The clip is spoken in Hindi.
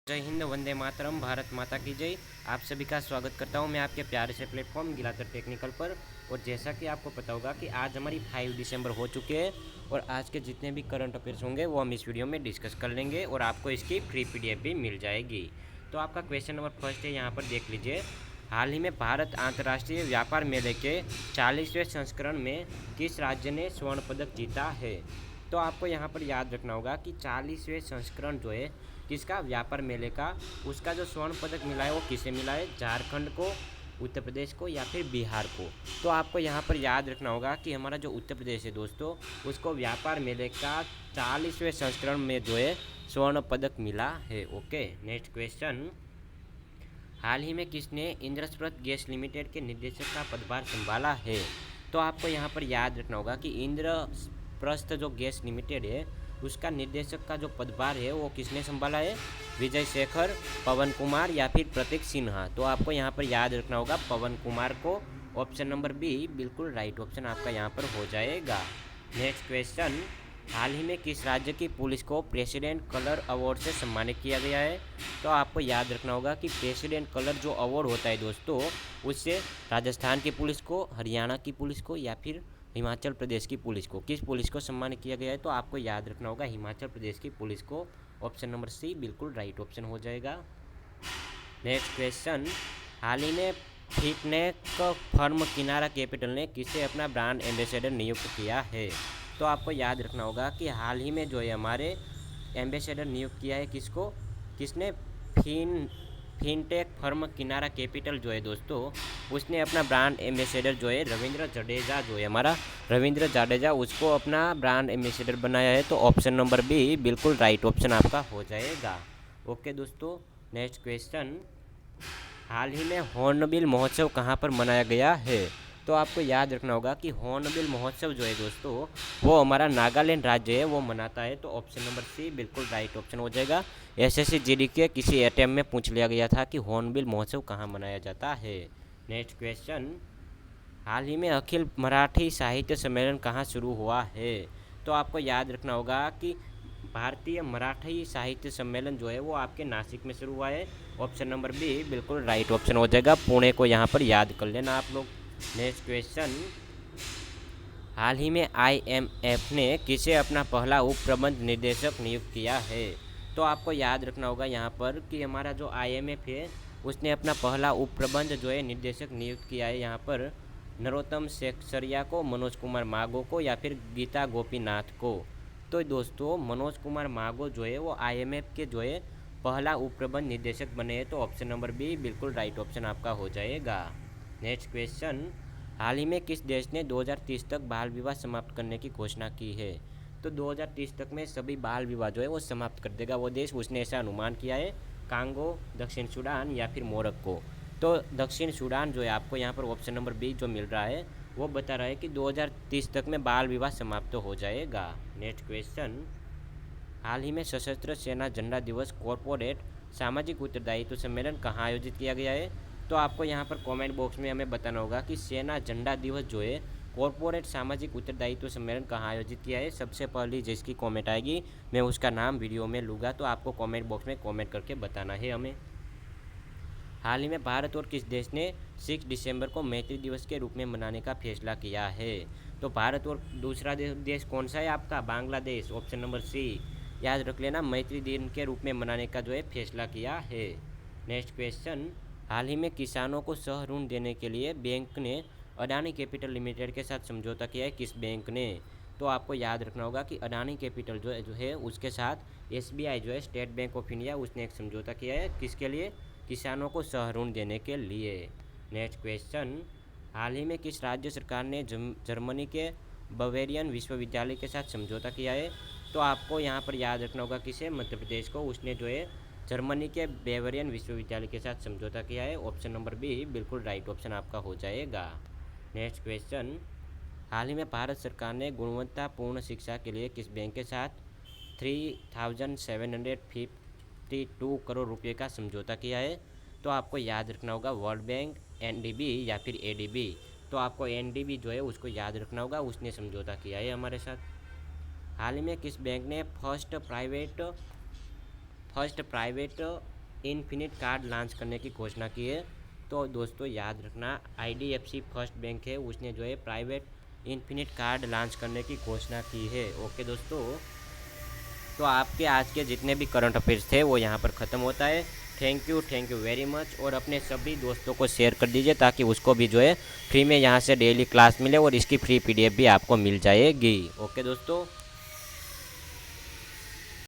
जय हिंद, वंदे मातरम, भारत माता की जय। आप सभी का स्वागत करता हूं मैं आपके प्यारे से प्लेटफॉर्म गिलाकर टेक्निकल पर। और जैसा कि आपको पता होगा कि आज हमारी 5 दिसंबर हो चुके हैं और आज के जितने भी करंट अफेयर्स होंगे वो हम इस वीडियो में डिस्कस कर लेंगे और आपको इसकी फ्री पीडीएफ भी मिल जाएगी। तो आपका क्वेश्चन नंबर फर्स्ट है, यहाँ पर देख लीजिए। हाल ही में भारत अंतर्राष्ट्रीय व्यापार मेले के 40वें संस्करण में किस राज्य ने स्वर्ण पदक जीता है? तो आपको यहाँ पर याद रखना होगा कि 40वें संस्करण जो है किसका, व्यापार मेले का, उसका जो स्वर्ण पदक मिला है वो किसे मिला है? झारखंड को, उत्तर प्रदेश को या फिर बिहार को। तो आपको यहाँ पर याद रखना होगा कि हमारा जो उत्तर प्रदेश है दोस्तों, उसको व्यापार मेले का 40वें संस्करण में जो है स्वर्ण पदक मिला है। Okay, next question. हाल ही में किसने इंद्रप्रस्थ गैस लिमिटेड के निदेशक का पदभार संभाला है? तो आपको यहाँ पर याद रखना होगा कि इंद्रप्रस्थ जो गैस लिमिटेड है उसका निदेशक का जो पदभार है वो किसने संभाला है? विजय शेखर, पवन कुमार या फिर प्रतीक सिन्हा। तो आपको यहाँ पर याद रखना होगा पवन कुमार को। ऑप्शन नंबर बी बिल्कुल राइट ऑप्शन आपका यहाँ पर हो जाएगा। Next question. हाल ही में किस राज्य की पुलिस को प्रेसिडेंट कलर अवार्ड से सम्मानित किया गया है? तो आपको याद रखना होगा कि प्रेसिडेंट कलर जो अवार्ड होता है दोस्तों, उससे राजस्थान की पुलिस को, हरियाणा की पुलिस को या फिर हिमाचल प्रदेश की पुलिस को, किस पुलिस को सम्मानित किया गया है? तो आपको याद रखना होगा हिमाचल प्रदेश की पुलिस को। ऑप्शन नंबर सी बिल्कुल राइट ऑप्शन हो जाएगा। Next question. हाल ही में फिटनेक फर्म किनारा कैपिटल ने किसे अपना ब्रांड एम्बेसडर नियुक्त किया है? तो आपको याद रखना होगा कि हाल ही में जो है हमारे एम्बेसडर नियुक्त किया है किसको, किसने? फिनटेक फर्म किनारा कैपिटल जो है दोस्तों, उसने अपना ब्रांड एम्बेसडर जो है रविंद्र जडेजा, जो है हमारा रविंद्र जडेजा, उसको अपना ब्रांड एम्बेसडर बनाया है। तो ऑप्शन नंबर बी बिल्कुल राइट ऑप्शन आपका हो जाएगा। ओके दोस्तों, नेक्स्ट क्वेश्चन। हाल ही में हॉर्नबिल महोत्सव कहाँ पर मनाया गया है? तो आपको याद रखना होगा कि हॉर्नबिल महोत्सव जो है दोस्तों, वो हमारा नागालैंड राज्य है वो मनाता है। तो ऑप्शन नंबर सी बिल्कुल राइट ऑप्शन हो जाएगा। एसएससी जीडी के किसी एटीएम में पूछ लिया गया था कि हॉर्नबिल महोत्सव कहाँ मनाया जाता है। Next question. हाल ही में अखिल मराठी साहित्य सम्मेलन कहाँ शुरू हुआ है? तो आपको याद रखना होगा कि भारतीय मराठी साहित्य सम्मेलन जो है वो आपके नासिक में शुरू हुआ है। ऑप्शन नंबर बी बिल्कुल राइट ऑप्शन हो जाएगा। पुणे को यहाँ पर याद कर लेना आप लोग। Next question. हाल ही में आईएमएफ ने किसे अपना पहला उप प्रबंध निदेशक नियुक्त किया है? तो आपको याद रखना होगा यहाँ पर कि हमारा जो आईएमएफ है उसने अपना पहला उप प्रबंध जो है निदेशक नियुक्त किया है यहाँ पर नरोत्तम सेक्सरिया को, मनोज कुमार मागो को या फिर गीता गोपीनाथ को। तो दोस्तों मनोज कुमार मागो जो है वो आईएमएफ के जो है पहला उप प्रबंध निदेशक बने हैं। तो ऑप्शन नंबर बी बिल्कुल राइट ऑप्शन आपका हो जाएगा। Next question. हाल ही में किस देश ने 2030 तक बाल विवाह समाप्त करने की घोषणा की है? तो 2030 तक में सभी बाल विवाह जो है वो समाप्त कर देगा वो देश, उसने ऐसा अनुमान किया है। कांगो, दक्षिण सूडान या फिर मोरक्को। तो दक्षिण सूडान जो है आपको यहाँ पर ऑप्शन नंबर बी जो मिल रहा है वो बता रहा है कि 2030 तक में बाल विवाह समाप्त हो जाएगा। Next question. हाल ही में सशस्त्र सेना झंडा दिवस कॉरपोरेट सामाजिक उत्तरदायित्व सम्मेलन कहाँ आयोजित किया गया है? तो आपको यहाँ पर कमेंट बॉक्स में हमें बताना होगा कि सेना झंडा दिवस जो है कॉरपोरेट सामाजिक उत्तरदायित्व सम्मेलन कहाँ आयोजित किया है। सबसे पहली जिसकी कमेंट आएगी मैं उसका नाम वीडियो में लूँगा, तो आपको कमेंट बॉक्स में कमेंट करके बताना है हमें। हाल ही में भारत और किस देश ने 6 दिसंबर को मैत्री दिवस के रूप में मनाने का फैसला किया है? तो भारत और दूसरा देश कौन सा है आपका? बांग्लादेश। ऑप्शन नंबर सी याद रख लेना, मैत्री दिन के रूप में मनाने का जो है फैसला किया है। Next question. हाल ही में किसानों को सह ऋण देने के लिए बैंक ने अडानी कैपिटल लिमिटेड के साथ समझौता किया है। किस बैंक ने? तो आपको याद रखना होगा कि अडानी कैपिटल जो है उसके साथ एसबीआई जो है, स्टेट बैंक ऑफ इंडिया, उसने एक समझौता किया है। किसके लिए? किसानों को सह ऋण देने के लिए। Next question. हाल ही में किस राज्य सरकार ने जर्मनी के बवेरियन विश्वविद्यालय के साथ समझौता किया है? तो आपको यहाँ पर याद रखना होगा किसे? मध्य प्रदेश को, उसने जो है जर्मनी के बेवरियन विश्वविद्यालय के साथ समझौता किया है। ऑप्शन नंबर बी बिल्कुल राइट ऑप्शन आपका हो जाएगा। Next question. हाल ही में भारत सरकार ने गुणवत्तापूर्ण शिक्षा के लिए किस बैंक के साथ 3752 करोड़ रुपये का समझौता किया है? तो आपको याद रखना होगा वर्ल्ड बैंक, एनडीबी या फिर एडीबी। तो आपको एनडीबी जो है उसको याद रखना होगा, उसने समझौता किया है हमारे साथ। हाल ही में किस बैंक ने first private infinite card launch करने की घोषणा की है। तो दोस्तों याद रखना, IDFC फर्स्ट बैंक है, उसने जो है प्राइवेट इन्फिनिट कार्ड लॉन्च करने की घोषणा की है। ओके दोस्तों, तो आपके आज के जितने भी करंट अफेयर्स थे वो यहाँ पर ख़त्म होता है। Thank you very much. और अपने सभी दोस्तों को शेयर कर दीजिए ताकि उसको भी जो है फ्री में यहाँ से डेली क्लास मिले और इसकी फ्री PDF भी आपको मिल जाएगी। ओके दोस्तों।